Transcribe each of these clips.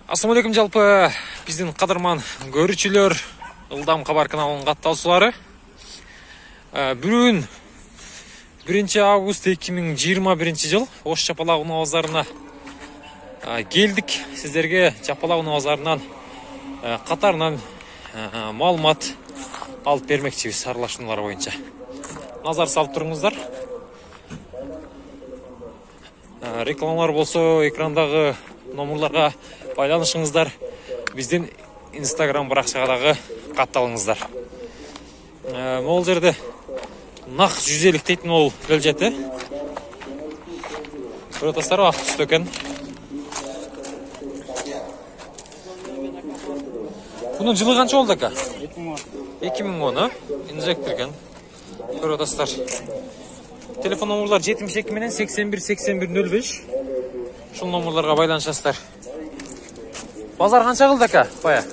Assalamu alaikum жалпы биздин кадырман көрүүчүлөр, Ылдам кабар каналынын катталуучулары. Бүгүн 1 август 2021 жыл Ош Чапалак унаа базарына келдик. Сиздерге Чапалак унаа базарынан катарынан маалымат алып бермекчибиз аралашуулар боюнча. Назар салып туруңуздар. Рекламалар болсо экрандагы номерларга байланышыңыздар, биздин Instagram баракчагадагы катталыңыздар. Могул жерде нак 150 дейтин ол бөлжети. Көрөтөсүздөр, ак түстө экен. Бунун жылы канча болду ака? 2010, инжектор экен. Көрөтөсүздөр. Телефон номерлар 72 менен 81 81 05. Ушул номерларга байланышасыздар. Базар канча кылды ака? Бая.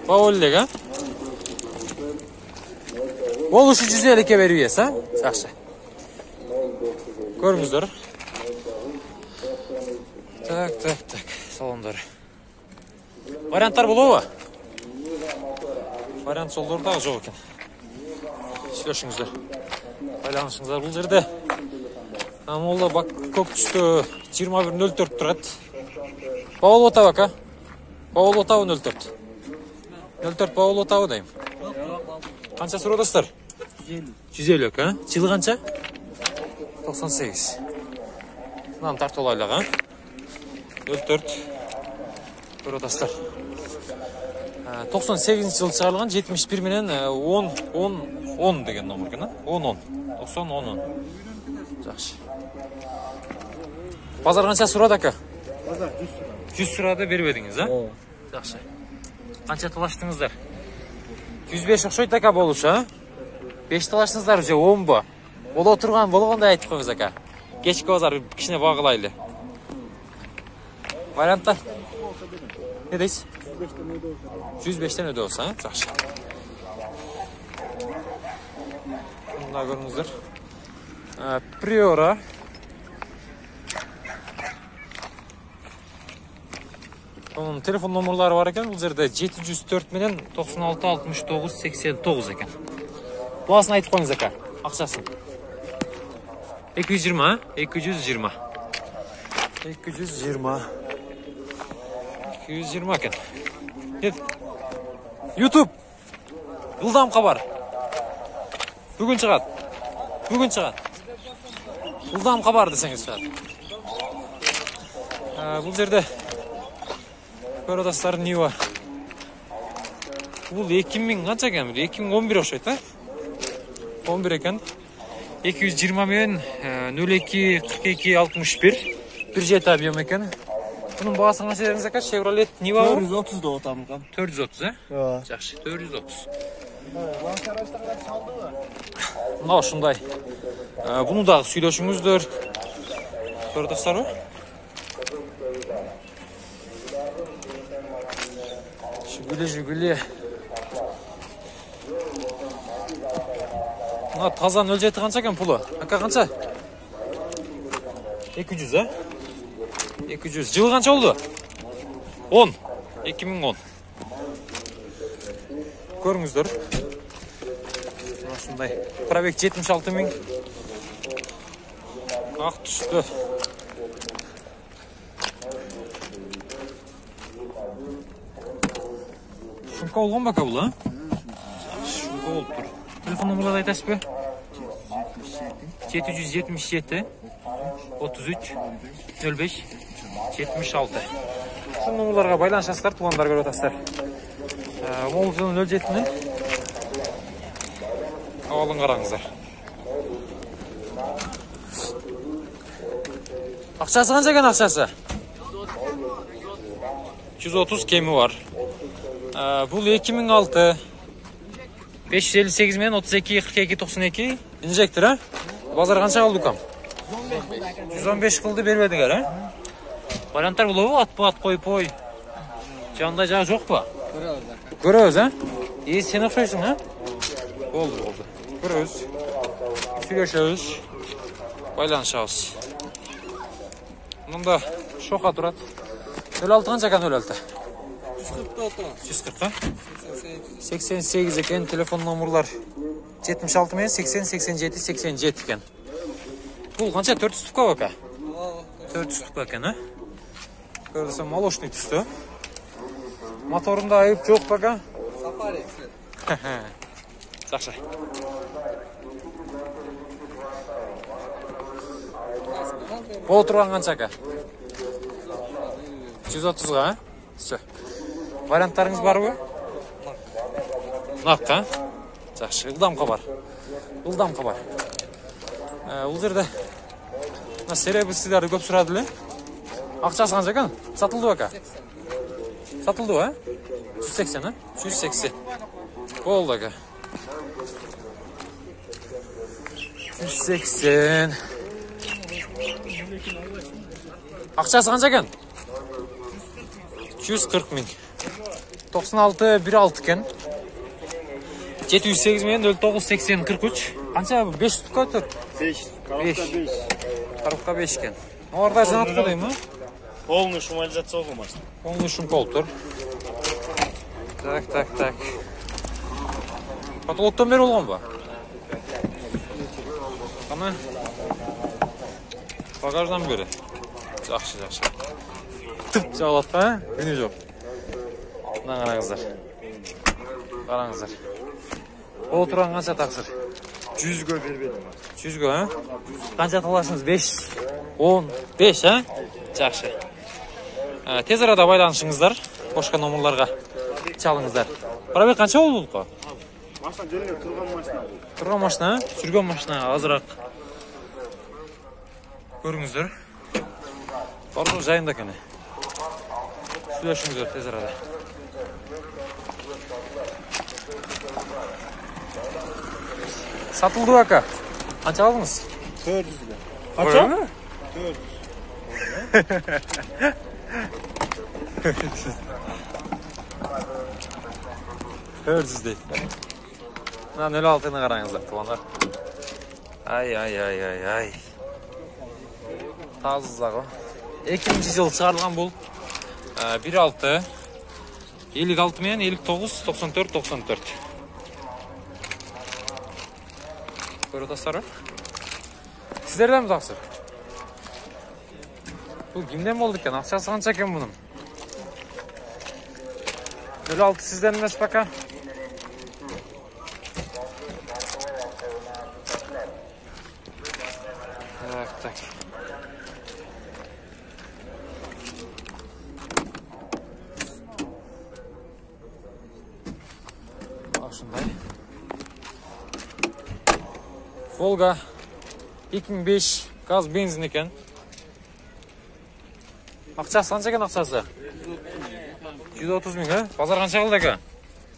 Баулек, а? Болушу 150ке бербейсиз, а? Жакшы. Көрүңүздөр. Так. Салондар. Варианттар болобу? Вариант жолдорда жок экен. Сүйлөшүңүздөр. Байланышыңыздар бул жерде. Амолда бак көк түстө 2104 турат. Баул отабы ака? Баул отабы 04. 04 баул отабы дейм. Канча суродосуздар? 150 ака. Жылы канча? 98. Мынаны тартып алайлык, а? 04 суродосуздар. 98 жыл чыгарылган 71 менен 10 деген номер экен, а? 10. 90 10. Жакшы. Базар канча сурады ака? Базар 100 сурады бербедиңиз, а? Жакшы. Канча талаштыңыздар? 105 окшойт ака болушу, а? 5 талаштыңыздар же 10 бу? Боло турган болгондой айтып коюңуз ака. Кечки базар кичине багылайлы. Варианттар? Не дейсиз? 105тен өдө болсо, а? Жакшы. Мына көрүңүздөр. Приора. Onun telefon номерлары бар екен. Бұл жерде 704 менен 96 69 89 екен. Бұласын айтып қойыңыз ака. Ақшасын. 220, а? 220. 220 екен. YouTube. Ылдам кабар. Бүгін шығады. Ылдам кабар десеңіз шығады. Бұл жерде Көрөтөсүздөр Нива. Бул 2000 канча экен? 2011 окшойт, а? 11 экен. 220 менен 02 42 61 1.7 объем экен. Бунун баасын канча дедиңиз ака? Chevrolet Niva 430 деп атам кам. 430, а? Ооба. Жакшы, 430. Ланшараштарга чалдыбы? Мына ушундай. Буну дагы сүйлөшүңүздөр. Көрөтөсүздөр. Жигули. Мына таза 07 канча экен пулу? Ака канча? 200, а? 200. Жылы канча болду? 10. 2010. Көрүңүздөр. Ушундай. Пробег 76 миң. Ак түстө. Шумка болгон бака бул, а? Шумка болуп тур. Телефон номерларды айтасызбы? 777 33 05 76. Ушул номерларга байланышасыздар, туугандар көрүп атасыздар. Могул 07-нин абалын караңыздар. Акчасы канча экен акчасы? 130 кеми бар. Бул 2006 558 менен 32 42 92 инжектор, а? Базар канча кылды кам? 115 кылды бербедиңер, а? Варианттар болобу? Ат коюп. Жандай жагы жокпу? Көрөбүз, а? Сен окшойсуң, а? Болду. Көрөбүз. Сүйлөшөбүз. Байланышабыз. Мында шока турат. 06 qancha ekan 06? 140 140 ha? 88 ekan, telefon nomurlar 76 men 80 87 87 ekan. Bu qancha 400 tupka aka? 400 tupka ekan ha? Ko'rsa молочный түсті. Motorunda ayıp жоқ baka. Safari. Жақсы. Бұл тұрған қанша aka? 130-ға, ha? Все. Варианттарыңыз бар ғой? Наққа? Жақсы, ылдамқа бар. Ылдамқа бар. Бұл жерде серебрісілерді көп сұрады ле? Ақшасы қанша екен? Сатылды aka? Satıldı ha? 180 ha? 180. Oldu aka. 180. Akçası qancha ekan? 240 ming. 96 16 ekan. 708 men 09 80 43. Qancha bu? 5 tutqa tur? 5. 5. Qaroqqa 5 ekan. Orada janat qo'ydingmi? Полный шумализация olmaz. Полный шум колтур. Так. Потолоктан бері болған ба? Қана? Багаждан бері. Жақсы. Түп жағалатқа, ha? Күні жоқ. Мына қараңыздар. Қараңыздар. Ол тұрған қанша тақсыр? 100'гө бербедім. 100'гө, ha? Қанша таласыңыз? 5, 10, 5, ha? Жақсы. Tez arada байланышыңыздар. Boşqa номерларға çalыңыздар. Пробег қанша болды бұл? Машина жерге тұрған машина. Тұрған машина, жүрген машина азырақ. Көріңіздер. Барлығы жайында екен. Сөйлесіңіздер тез арада. Сатылды aka. Қанша алдыңыз? 400'гө. Қанша? 400 değil. Lan 06'ını qarаңыздар, tuğanlar. Ay. Тазызағы. 2000 жыл шығарылған бұл. 16, 56 мен 59, 94, 94. Көрі тастары. Сіздерден mi тақсыр? Бұл кімден болды екен? Ақшасы қанша екен бұның? 06 sizden емес baka. Так. Şunday. Volga 2005 gaz benzin ekan. Ақшасы қанша екен ақшасы? 130 ming ha? Pazar qancha qildi aka?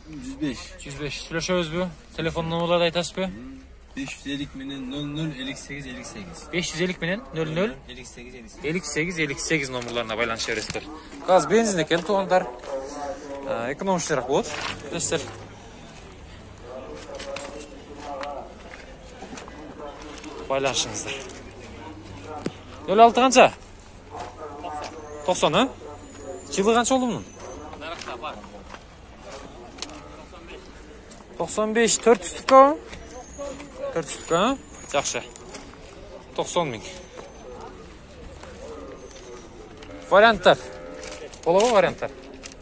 105. 105. Сөйлешеміз бе? Telefon номерларды айтасыз бе? 550 менен 00 58 58. 550 менен 00 58 58 58 номерларына байланышып бересіздер. Газ бензин екен туғандар. Экономичнырақ болады. Білесіздер. Байланышыңыздар. 06 қанша? 90 ha? Жылы қанша oldu bunun? 95 400 tükka. 400 tükka ha? Жақсы. 90 ming. Variantlar. Болады ғой варианттар?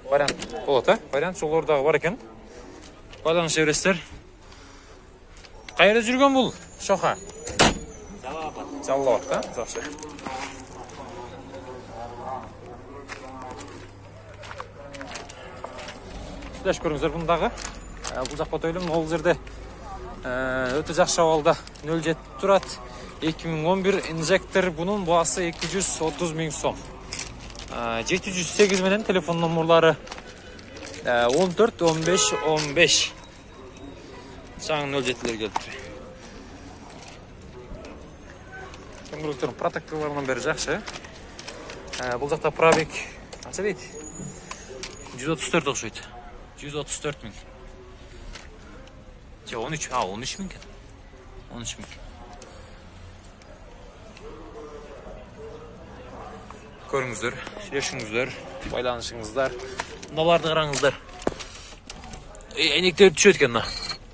Вариант болады, ha? Вариант сол ордағы бар екен. Байланышып бересіздер. Қайда жүрген бұл? Шоқа. Жаллабад, ha? Жақсы. Сіздер көріңіздер бұндағы. Бұл жаққа тойлым, ол жерде өте жақсы ауалда 07 тұрат. 2011 инжектор, бұның бағасы 230 мing сом. 708 менен телефон номерлары 14 15 15. Жаңын 07-лер келді. Көңгіліктердің протекторларынан бері жақсы. Бұл жақта пробег қанша дейді? 134 оқшайды. 134 ming. 13 ming. 13 ming. Көрүңүздөр, сүйлөшүңүздөр, байланышыңыздар. Мыналарды караңыздар. Эйнектер түшөт экен мына.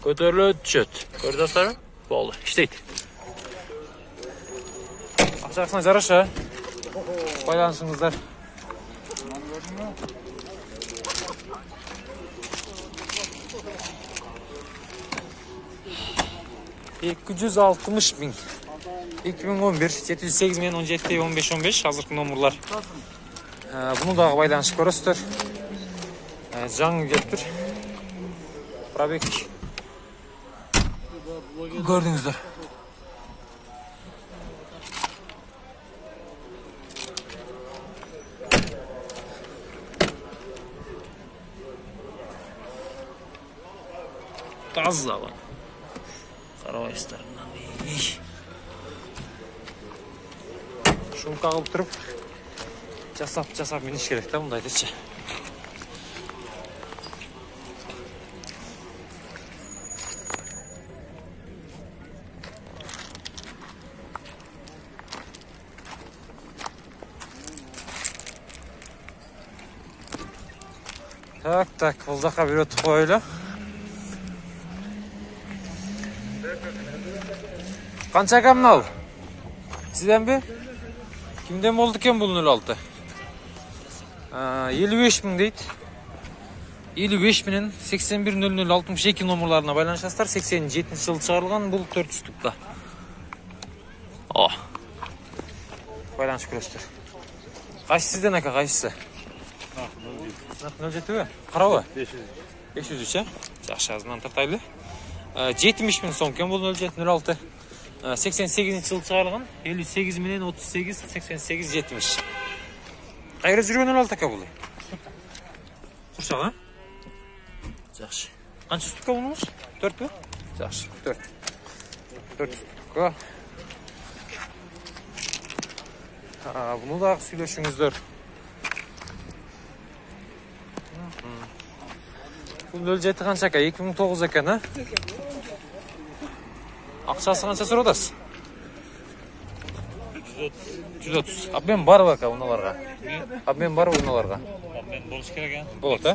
Көтөрүлөт, түшөт. Көрүп атасыздарбы? Болду, иштейт. Акчасына жараша байланышыңыздар. 260 bin. 2011 708 мен 17 15 15 азыркы номерлар. Bunu da байланышып көрөсүздөр. Жаңы келиптир. Пробег көрдүңүздөр. Таза. Карабайсыздар. Шумка кылып туруп жасап миниш керек да, мындайдычы. Так, бул жака бир өтүп коелу. Канча камнал? Сизденби? Кимден болду экен бул 06? 55 миң дейт. 55 менен 810062 номерларына байланышасыздар. 87-жылы чыгарылган, бул 400-тукта. Байланышып көрөсүздөр. Кайсы сизден ака, кайсысы? 07 карабы? 500 жакшы, азынан тартайлы. 70 миң сом экен бул 07-06. 88-жылы чыгарылган, 58 менен 38 88 70. Кайра жүргөн 06 ака бул. Курчак, а? Жакшы. Канча стукка бунуңуз? 4пү? Жакшы, 4. 4 стукка. Буну да сүйлөшүңүздөр. Бул 07 канча ака? 2009 экен, а? Акчасы канча сурап атасыз? 130. Абмен барбы ака уналарга? Абмен барбы уналарга? Абмен болуш керек экен. Болот, а?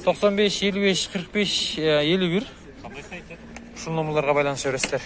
95 55 45 51. Кандай сайт? Ушул номерларга байланыша бересиздер.